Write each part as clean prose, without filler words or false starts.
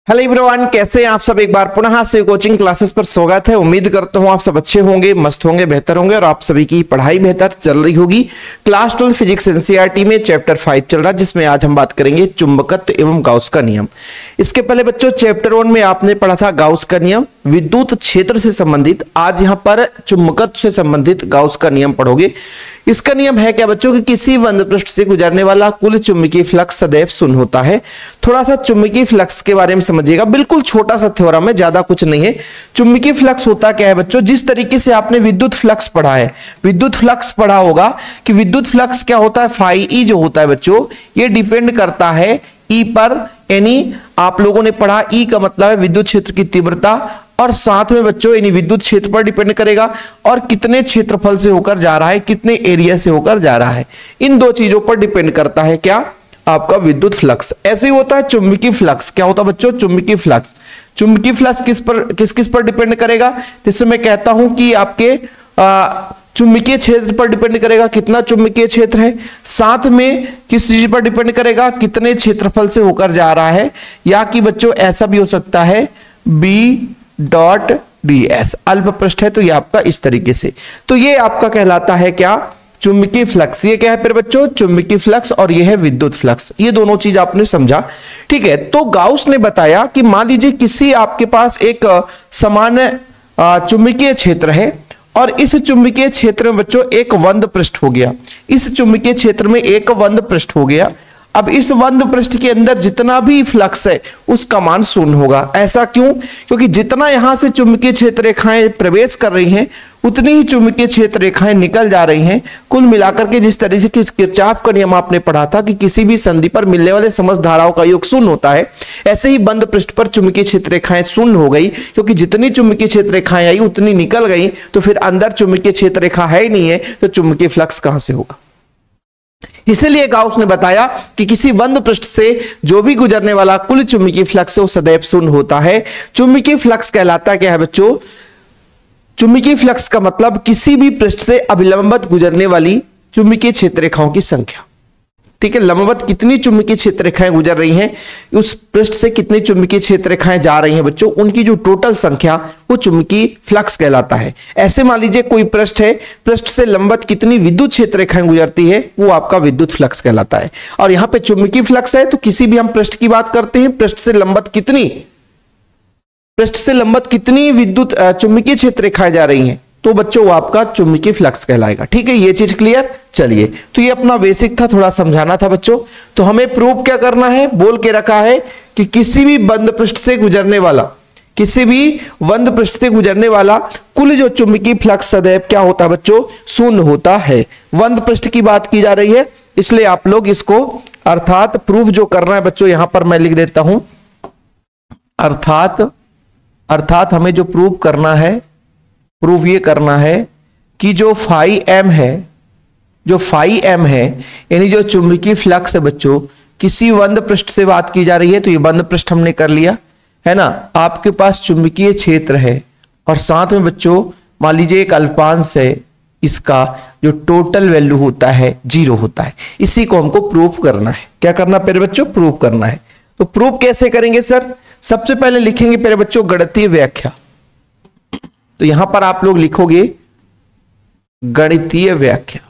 Hello everyone, कैसे हैं आप सब। एक बार पुनः से कोचिंग क्लासेस पर स्वागत है। उम्मीद करता हूं आप सब अच्छे होंगे, मस्त होंगे, बेहतर होंगे और आप सभी की पढ़ाई बेहतर चल रही होगी। क्लास 12 फिजिक्स एनसीईआरटी में चैप्टर 5 चल रहा है, जिसमें आज हम बात करेंगे चुंबकत्व एवं गाउस का नियम। इसके पहले बच्चों चैप्टर 1 में आपने पढ़ा था गाउस का नियम, विद्युत क्षेत्र से संबंधित। आज यहाँ पर चुंबकत्व से संबंधित गाउस का नियम पढ़ोगे। इसका नियम है क्या बच्चों कि किसी बंद पृष्ठ से गुजरने वाला कुल चुंबकीय फ्लक्स सदैव शून्य होता है। थोड़ा सा चुंबकीय फ्लक्स के बारे में समझिएगा, बिल्कुल छोटा सा थ्योरम है, ज्यादा कुछ नहीं है। चुंबकीय फ्लक्स होता क्या है बच्चों, जिस तरीके से आपने विद्युत फ्लक्स पढ़ा है, विद्युत फ्लक्स पढ़ा होगा कि विद्युत फ्लक्स क्या होता है, फाई ई जो होता है बच्चों, ये डिपेंड करता है ई पर। यानी आप लोगों ने पढ़ा ई का मतलब है विद्युत क्षेत्र की तीव्रता, और साथ में बच्चों यानी विद्युत क्षेत्र पर डिपेंड करेगा और कितने क्षेत्रफल से होकर जा रहा है, कितने एरिया से होकर जा रहा है। इन दो चीजों पर डिपेंड करता है क्या, आपका विद्युत फ्लक्स। ऐसे ही होता है चुंबकीय फ्लक्स। क्या होता है बच्चों, चुंबकीय फ्लक्स। चुंबकीय फ्लक्स किस पर डिपेंड करेगा, जैसे मैं कहता हूं कि आपके चुंबकीय क्षेत्र पर डिपेंड करेगा, कितना चुंबकीय क्षेत्र है। साथ में किस चीज पर डिपेंड करेगा, कितने क्षेत्रफल से होकर जा रहा है। या कि बच्चों ऐसा भी हो सकता है बी डॉट डी एस, अल्प पृष्ठ है तो ये आपका इस तरीके से, तो ये आपका कहलाता है क्या, चुंबकीय फ्लक्स। ये क्या है फिर बच्चों, चुंबकीय फ्लक्स, और ये है विद्युत फ्लक्स। ये दोनों चीज आपने समझा, ठीक है। तो गाउस ने बताया कि मान लीजिए किसी आपके पास एक समान चुंबकीय क्षेत्र है और इस चुंबकीय क्षेत्र में बच्चों एक बंद पृष्ठ हो गया। इस चुंबकीय क्षेत्र में एक बंद पृष्ठ हो गया। अब इस बंद पृष्ठ के अंदर जितना भी फ्लक्स है उसका मान शून्य होगा। ऐसा क्यों, क्योंकि जितना यहां से चुंबकीय क्षेत्र रेखाएं प्रवेश कर रही हैं उतनी ही चुंबकीय क्षेत्र रेखाएं निकल जा रही हैं। कुल मिलाकर के जिस तरह से किरचॉफ का नियम आपने पढ़ा था कि किसी भी संधि पर मिलने वाले समस्त धाराओं का योग शून्य होता है, ऐसे ही बंद पृष्ठ पर चुंबकीय क्षेत्र रेखाएं शून्य हो गई, क्योंकि जितनी चुंबकीय क्षेत्र रेखाएं आई उतनी निकल गई। तो फिर अंदर चुंबकीय क्षेत्र रेखा है ही नहीं है, तो चुंबकीय फ्लक्स कहां से होगा। इसलिए गाउस ने बताया कि किसी बंद पृष्ठ से जो भी गुजरने वाला कुल चुंबकीय फ्लक्स है वो सदैव शून्य होता है। चुंबकीय फ्लक्स कहलाता क्या है बच्चों, चुंबकीय फ्लक्स का मतलब किसी भी पृष्ठ से अभिलंबवत गुजरने वाली चुंबकीय क्षेत्र रेखाओं की संख्या। ठीक है, लंबवत कितनी चुंबकीय क्षेत्र रेखाएं गुजर रही हैं, उस पृष्ठ से कितनी चुंबकीय क्षेत्र रेखाएं जा रही हैं बच्चों, उनकी जो टोटल संख्या वो चुंबकीय फ्लक्स कहलाता है। ऐसे मान लीजिए कोई पृष्ठ है, पृष्ठ से लंबवत कितनी विद्युत क्षेत्र रेखाएं गुजरती है वो आपका विद्युत फ्लक्स कहलाता है। और यहां पे चुंबकीय फ्लक्स है तो किसी भी हम पृष्ठ की बात करते हैं, पृष्ठ से लंबवत कितनी विद्युत चुंबकीय क्षेत्र रेखाएं जा रही हैं, तो बच्चों वो आपका चुंबकीय फ्लक्स कहलाएगा। ठीक है, ये चीज क्लियर। चलिए, तो ये अपना बेसिक था, थोड़ा समझाना था बच्चों। तो हमें प्रूव क्या करना है, बोल के रखा है कि किसी भी बंद पृष्ठ से गुजरने वाला कुल जो चुंबकीय फ्लक्स सदैव क्या होता है बच्चों, शून्य होता है। बंद पृष्ठ की बात की जा रही है, इसलिए आप लोग इसको अर्थात प्रूव जो करना है बच्चों, यहां पर मैं लिख देता हूं अर्थात हमें जो प्रूव करना है, प्रूव ये करना है कि जो फाई एम है यानी जो चुंबकीय फ्लक्स है बच्चों, किसी बंद पृष्ठ से बात की जा रही है, तो ये बंद पृष्ठ हमने कर लिया है ना। आपके पास चुंबकीय क्षेत्र है और साथ में बच्चों मान लीजिए एक अल्पांश है, इसका जो टोटल वैल्यू होता है 0 होता है। इसी को हमको प्रूव करना है। क्या करना है बच्चों, प्रूव करना है। तो प्रूव कैसे करेंगे सर, सबसे पहले लिखेंगे पहले बच्चों गणितीय व्याख्या। तो यहां पर आप लोग लिखोगे गणितीय व्याख्या।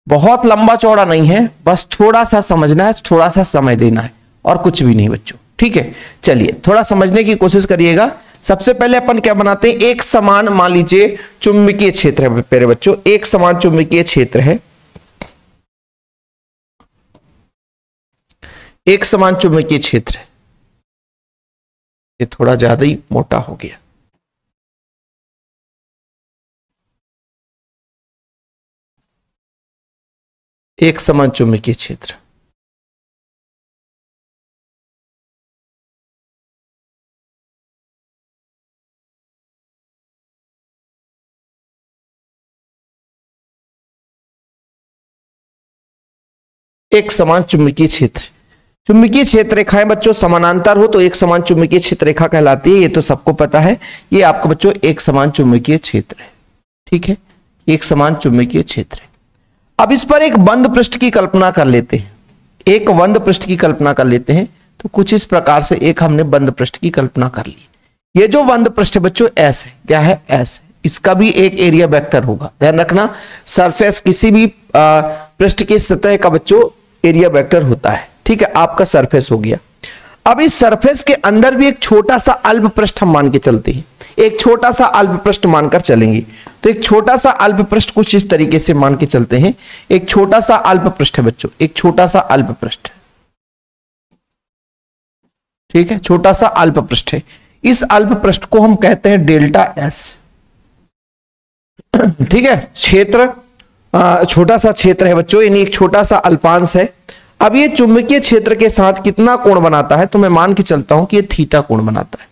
बहुत लंबा चौड़ा नहीं है, बस थोड़ा सा समझना है, थोड़ा सा समय देना है और कुछ भी नहीं बच्चों। ठीक है, चलिए थोड़ा समझने की कोशिश करिएगा। सबसे पहले अपन क्या बनाते हैं, एक समान मान लीजिए चुंबकीय क्षेत्र है प्यारे बच्चों, एक समान चुंबकीय क्षेत्र है, एक समान चुंबकीय क्षेत्र है। ये थोड़ा ज्यादा ही मोटा हो गया। एक समान चुंबकीय क्षेत्र, एक समान चुंबकीय क्षेत्र। चुंबकीय क्षेत्र रेखाएं बच्चों समानांतर हो तो एक समान चुंबकीय क्षेत्र रेखा कहलाती है, ये तो सबको पता है। ये आपका बच्चों एक समान चुंबकीय क्षेत्र है। ठीक है, एक समान चुंबकीय क्षेत्र है। अब इस पर एक बंद पृष्ठ की कल्पना कर लेते हैं, एक बंद पृष्ठ की कल्पना कर लेते हैं। तो कुछ इस प्रकार से एक हमने बंद पृष्ठ की कल्पना कर ली। ये जो बंद पृष्ठ है बच्चों एस है, क्या है एस है, इसका भी एक एरिया वेक्टर होगा। ध्यान रखना, सरफेस किसी भी पृष्ठ की सतह का बच्चों एरिया वेक्टर होता है। ठीक है, आपका सरफेस हो गया। अब इस सरफेस के अंदर भी एक छोटा सा अल्प पृष्ठ हम मान के चलते हैं, एक छोटा सा अल्प पृष्ठ मानकर चलेंगे। तो एक छोटा सा अल्प पृष्ठ कुछ इस तरीके से मान के चलते हैं। एक छोटा सा अल्प पृष्ठ है बच्चों, एक छोटा सा अल्प पृष्ठ है। ठीक है, छोटा सा अल्प पृष्ठ है। इस अल्प पृष्ठ को हम कहते हैं डेल्टा एस। ठीक है, क्षेत्र छोटा सा क्षेत्र है बच्चों, यानी एक छोटा सा अल्पांश है। अब ये चुंबकीय क्षेत्र के साथ कितना कोण बनाता है, तो मैं मान के चलता हूं कि ये थीटा कोण बनाता है।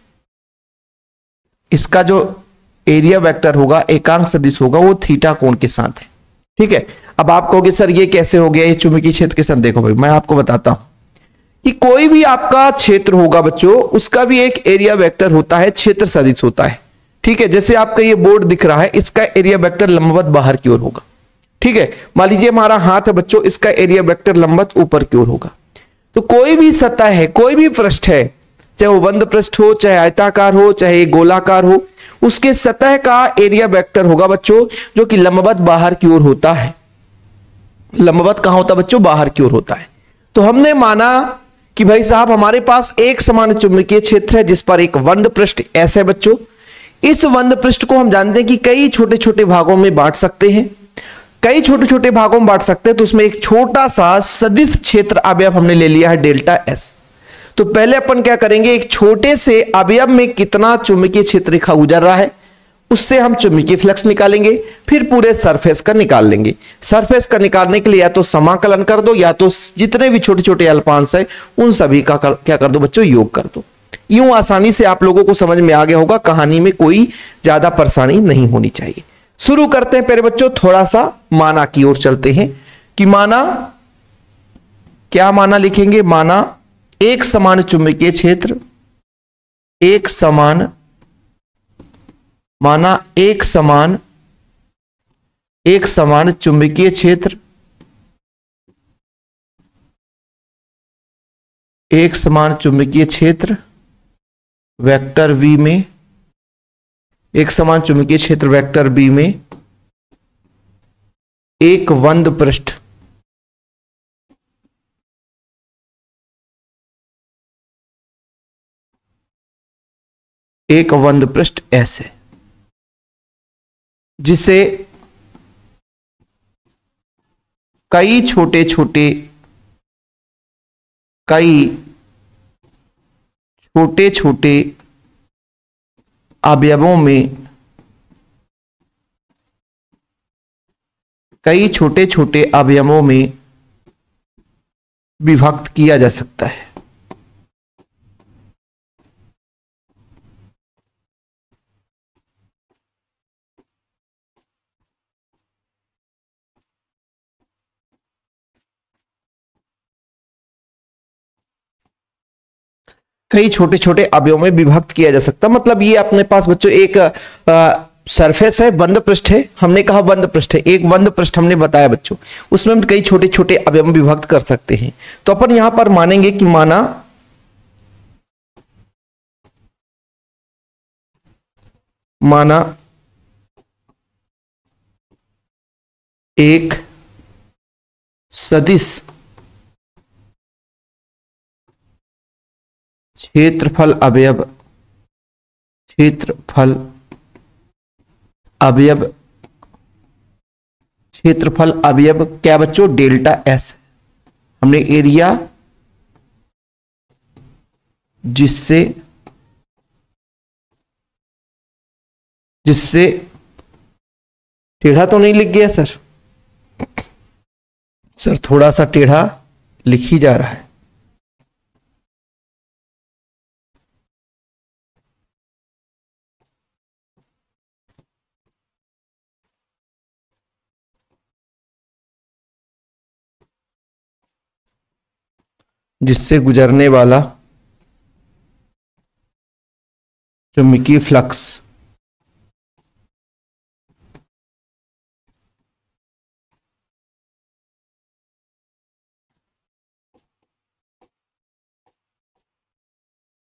इसका जो एरिया वेक्टर होगा, एकांक सदिश होगा, वो थीटा कोण के साथ है। ठीक है, अब आप कहोगे सर ये कैसे हो गया, ये चुंबकीय क्षेत्र के साथ। देखो भाई, मैं आपको बताता हूं कि कोई भी आपका क्षेत्र होगा बच्चों, उसका भी एक एरिया वेक्टर होता है, क्षेत्र सदिश होता है। ठीक है, जैसे आपका ये बोर्ड दिख रहा है, इसका एरिया वेक्टर लंबवत बाहर की ओर होगा। ठीक है, मान लीजिए हमारा हाथ है बच्चों, इसका एरिया वेक्टर लंबवत ऊपर की ओर होगा। तो कोई भी सतह है, कोई भी पृष्ठ है, चाहे वो बंद पृष्ठ हो, चाहे आयताकार हो, चाहे गोलाकार हो, उसके सतह का एरिया वेक्टर होगा बच्चों जो कि लंबवत बाहर की ओर होता है। लंबवत कहां होता है बच्चों, बाहर की ओर होता है। तो हमने माना कि भाई साहब हमारे पास एक समान चुंबकीय क्षेत्र है जिस पर एक बंद पृष्ठ ऐसे है बच्चों। इस बंद पृष्ठ को हम जानते हैं कि कई छोटे छोटे भागों में बांट सकते हैं, कई छोटे छोटे भागों में बांट सकते हैं। तो उसमें एक छोटा सा सदिश क्षेत्र अवयव हमने ले लिया है डेल्टा एस। तो पहले अपन क्या करेंगे, एक छोटे से अवयव में कितना चुंबकीय क्षेत्र रेखा गुजर रहा है उससे हम चुंबकीय फ्लक्स निकालेंगे, फिर पूरे सरफेस का निकाल लेंगे। सरफेस का निकालने के लिए या तो समाकलन कर दो, या तो जितने भी छोटे छोटे अल्पांश है उन सभी का क्या कर दो बच्चों, योग कर दो। यूं आसानी से आप लोगों को समझ में आ गया होगा, कहानी में कोई ज्यादा परेशानी नहीं होनी चाहिए। शुरू करते हैं। पहले बच्चों थोड़ा सा माना की ओर चलते हैं कि माना, क्या माना लिखेंगे, माना एक समान चुंबकीय क्षेत्र, एक समान, माना एक समान चुंबकीय क्षेत्र, एक समान चुंबकीय क्षेत्र वेक्टर V में, एक समान चुंबकीय क्षेत्र वेक्टर B में एक बंद पृष्ठ, एक बंद पृष्ठ S है, जिसे कई छोटे छोटे अवयवों में, कई छोटे छोटे अवयवों में विभक्त किया जा सकता है। कई छोटे छोटे अवयवों में विभक्त किया जा सकता, मतलब ये अपने पास बच्चों एक सरफेस है, बंद पृष्ठ है। हमने कहा बंद पृष्ठ है, एक बंद पृष्ठ हमने बताया बच्चों, उसमें हम कई छोटे छोटे अवयव में विभक्त कर सकते हैं। तो अपन यहां पर मानेंगे कि माना एक सदिश क्षेत्रफल अवयव क्या बच्चों, डेल्टा एस। हमने एरिया जिससे टेढ़ा तो नहीं लिख गया सर थोड़ा सा टेढ़ा लिख ही जा रहा है। जिससे गुजरने वाला चुंबकीय फ्लक्स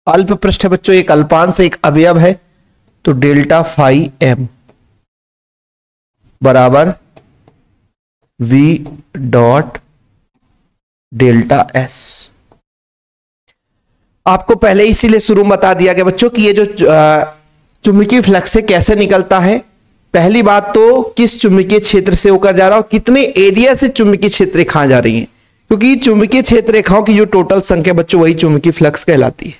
अल्प पृष्ठ है बच्चों, एक अल्पांश एक अवयव है, तो डेल्टा फाई एम बराबर v डॉट डेल्टा एस। आपको पहले इसीलिए शुरू में बता दिया गया बच्चों कि ये जो चुंबकीय फ्लक्स से कैसे निकलता है। पहली बात तो किस चुंबकीय क्षेत्र से होकर जा रहा है और कितने एरिया से चुंबकीय क्षेत्र रेखाएं जा रही हैं, क्योंकि चुंबकीय क्षेत्र रेखाओं की जो टोटल संख्या बच्चों वही चुंबकीय फ्लक्स कहलाती है।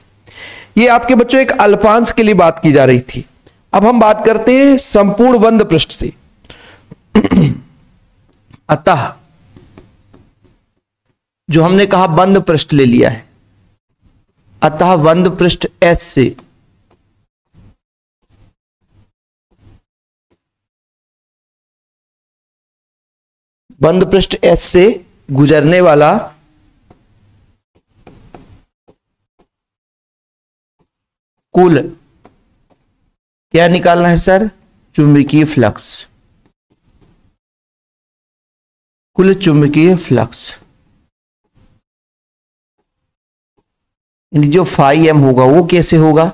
ये आपके बच्चों एक अल्पांश के लिए बात की जा रही थी। अब हम बात करते हैं संपूर्ण बंद पृष्ठ से। अतः जो हमने कहा बंद पृष्ठ ले लिया है, अतः बंद पृष्ठ एस से बंद पृष्ठ एस से गुजरने वाला कुल क्या निकालना है सर? चुंबकीय फ्लक्स, कुल चुंबकीय फ्लक्स, यानी जो फाई एम होगा वो कैसे होगा?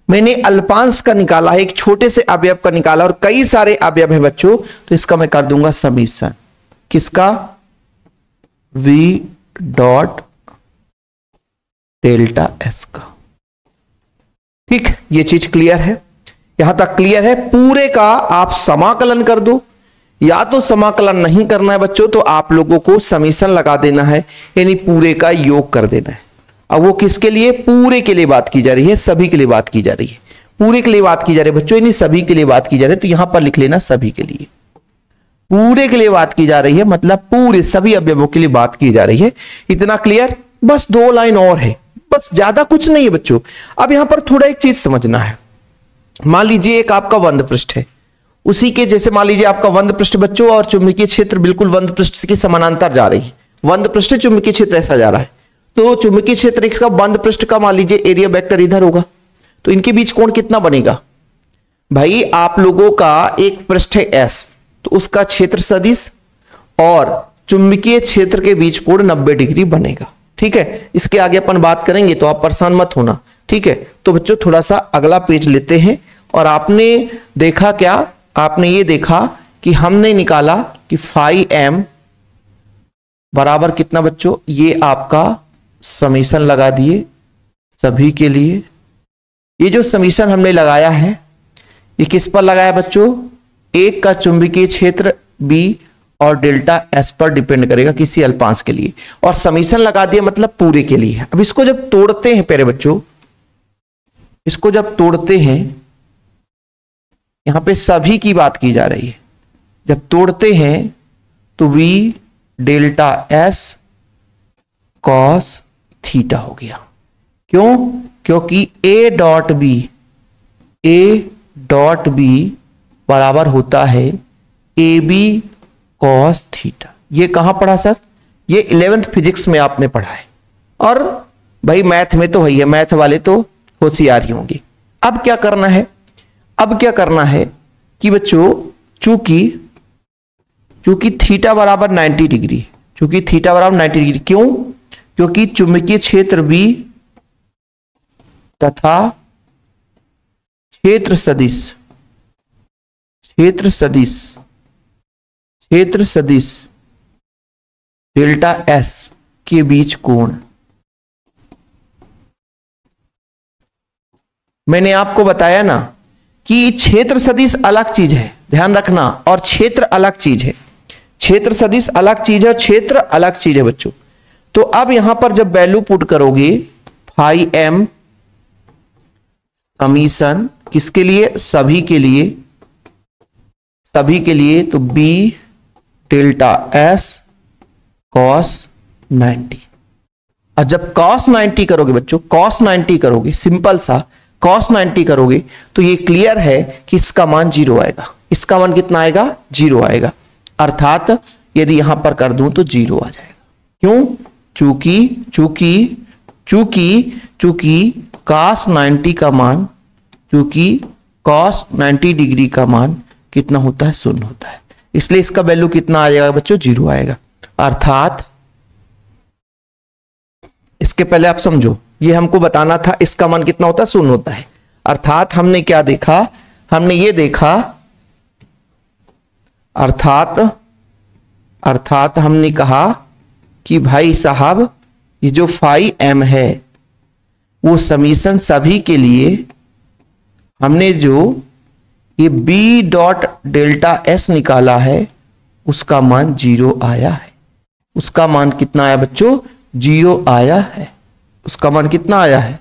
मैंने अल्पांश का निकाला है, एक छोटे से अवयव का निकाला और कई सारे अवयव है बच्चों, तो इसका मैं कर दूंगा समीशन। किसका? v डॉट डेल्टा एस का। ठीक, ये चीज क्लियर है, यहां तक क्लियर है। पूरे का आप समाकलन कर दो, या तो समाकलन नहीं करना है बच्चों तो आप लोगों को समीशन लगा देना है, यानी पूरे का योग कर देना है। अब वो किसके लिए? पूरे के लिए बात की जा रही है, सभी के लिए बात की जा रही है। पूरे के लिए बात की जा रही है बच्चों, यानी सभी के लिए बात की जा रही है, तो यहां पर लिख लेना सभी के लिए। पूरे के लिए बात की जा रही है मतलब पूरे सभी अवयवों के लिए बात की जा रही है। इतना क्लियर? बस 2 लाइन और है, बस ज्यादा कुछ नहीं है बच्चों। अब यहां पर थोड़ा एक चीज समझना है। मान लीजिए एक आपका बंद पृष्ठ है, उसी के जैसे मान लीजिए आपका बंद पृष्ठ बच्चों और चुंबकीय क्षेत्र बिल्कुल बंद पृष्ठ के समानांतर जा रही है। बंद पृष्ठ चुंबकीय क्षेत्र ऐसा जा रहा है, तो चुंबकीय क्षेत्र का बंद पृष्ठ का मान लीजिए एरिया वेक्टर इधर होगा, तो इनके बीच कोण कितना बनेगा भाई? आप लोगों का एक पृष्ठ है एस, तो उसका क्षेत्र सदिश और चुंबकीय क्षेत्र के बीच कोण 90 डिग्री बनेगा। ठीक है, इसके आगे अपन बात करेंगे तो आप परेशान मत होना। ठीक है, तो बच्चों थोड़ा सा अगला पेज लेते हैं। और आपने देखा क्या? आपने ये देखा कि हमने निकाला कि फाई एम बराबर कितना बच्चों? ये आपका समीशन लगा दिए सभी के लिए। ये जो समीशन हमने लगाया है ये किस पर लगाया बच्चों? एक का चुंबकीय क्षेत्र बी और डेल्टा एस पर डिपेंड करेगा किसी अल्पांश के लिए, और समीशन लगा दिया मतलब पूरे के लिए। अब इसको जब तोड़ते हैं प्यारे बच्चों, इसको जब तोड़ते हैं, यहां पे सभी की बात की जा रही है, जब तोड़ते हैं तो v delta S cos theta हो गया। क्यों? क्योंकि a डॉट बी बराबर होता है ए बी कॉस थीटा। ये कहां पढ़ा सर? ये 11th फिजिक्स में आपने पढ़ा है, और भाई मैथ में तो वही है, मैथ वाले तो होशियार ही होंगे। अब क्या करना है? अब क्या करना है कि बच्चों चूंकि थीटा बराबर 90 डिग्री, चूंकि थीटा बराबर 90 डिग्री, क्यों? क्योंकि चुंबकीय क्षेत्र बी तथा क्षेत्र सदिश डेल्टा एस के बीच कोण। मैंने आपको बताया ना कि क्षेत्र सदिश अलग चीज है, ध्यान रखना, और क्षेत्र अलग चीज है। क्षेत्र सदिश अलग चीज है और क्षेत्र अलग चीज है बच्चों। तो अब यहां पर जब वैल्यू पुट करोगे फाई एम समीशन किसके लिए? सभी के लिए, सभी के लिए, तो बी डेल्टा एस कॉस 90। और जब कॉस 90 करोगे बच्चों, कॉस 90 करोगे, सिंपल सा कॉस 90 करोगे, तो ये क्लियर है कि इसका मान 0 आएगा। इसका मान कितना आएगा? 0 आएगा। अर्थात यदि यहां पर कर दूं तो 0 आ जाएगा। क्यों? चूंकि कॉस 90 का मान, चूंकि कॉस 90 डिग्री का मान कितना होता है? 0 होता है, इसलिए इसका वैल्यू कितना आ जाएगा बच्चों? 0 आएगा। इसके पहले आप समझो, ये हमको बताना था इसका मान कितना होता है, 0 होता है। अर्थात हमने क्या देखा, हमने ये देखा, अर्थात हमने कहा कि भाई साहब ये जो फाई m है वो समीशन सभी के लिए, हमने जो ये b डॉट डेल्टा s निकाला है उसका मान 0 आया है। उसका मान कितना आया बच्चों, 0 आया है। उसका मान कितना आया है,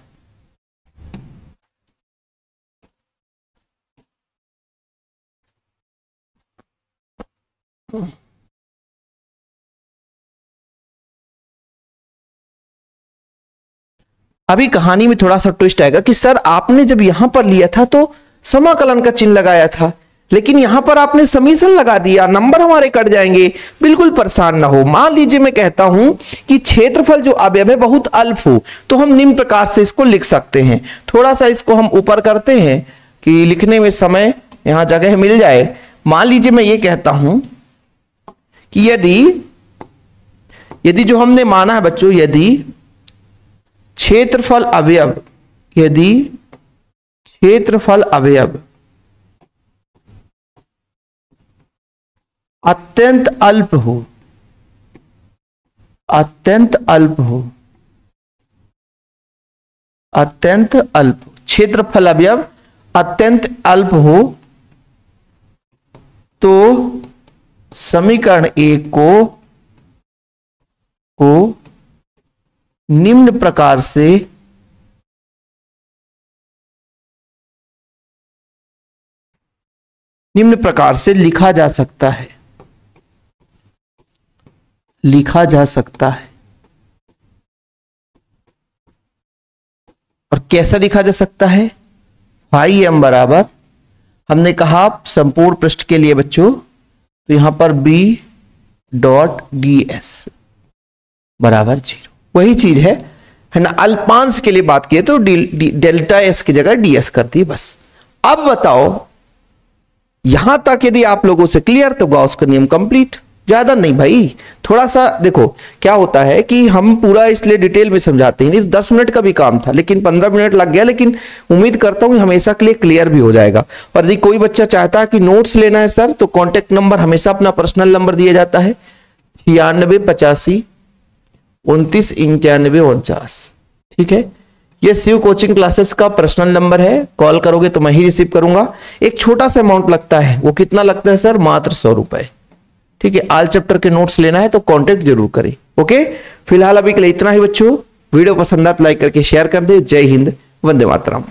अभी कहानी में थोड़ा सा ट्विस्ट आएगा कि सर आपने जब यहां पर लिया था तो समाकलन का चिन्ह लगाया था, लेकिन यहां पर आपने समीशन लगा दिया, नंबर हमारे कट जाएंगे। बिल्कुल परेशान ना हो। मान लीजिए मैं कहता हूं कि क्षेत्रफल जो अवयव है बहुत अल्प हो, तो हम निम्न प्रकार से इसको लिख सकते हैं। थोड़ा सा इसको हम ऊपर करते हैं कि लिखने में समय यहां जगह मिल जाए। मान लीजिए मैं ये कहता हूं कि यदि जो हमने माना है बच्चों, यदि क्षेत्रफल अवयव अत्यंत अल्प हो, क्षेत्रफल अवयव अत्यंत अल्प हो, तो समीकरण 1 को निम्न प्रकार से लिखा जा सकता है। और कैसा लिखा जा सकता है, फाई m बराबर, हमने कहा संपूर्ण पृष्ठ के लिए बच्चों, तो यहां पर b डॉट ds बराबर 0। वही चीज है ना। अल्पांश के लिए बात किए तो डेल्टा s की जगह ds कर दी बस। अब बताओ, यहां तक यदि आप लोगों से क्लियर, तो गॉस का नियम कंप्लीट। ज्यादा नहीं भाई, थोड़ा सा देखो क्या होता है कि हम पूरा इसलिए डिटेल में समझाते हैं, नहीं 10 मिनट का भी काम था लेकिन 15 मिनट लग गया, लेकिन उम्मीद करता हूं हमेशा के लिए क्लियर भी हो जाएगा। और यदि कोई बच्चा चाहता है कि नोट्स लेना है सर, तो कॉन्टेक्ट नंबर हमेशा अपना पर्सनल नंबर दिया जाता है 9685 29 91 49। ठीक है, ये शिव कोचिंग क्लासेस का पर्सनल नंबर है। कॉल करोगे तो मैं ही रिसीव करूंगा। एक छोटा सा अमाउंट लगता है, वो कितना लगता है सर, मात्र 100 रुपए। ठीक है, ऑल चैप्टर के नोट्स लेना है तो कांटेक्ट जरूर करें। ओके, फिलहाल अभी के लिए इतना ही बच्चों। वीडियो पसंद आए तो लाइक करके शेयर कर दे। जय हिंद, वंदे मातरम।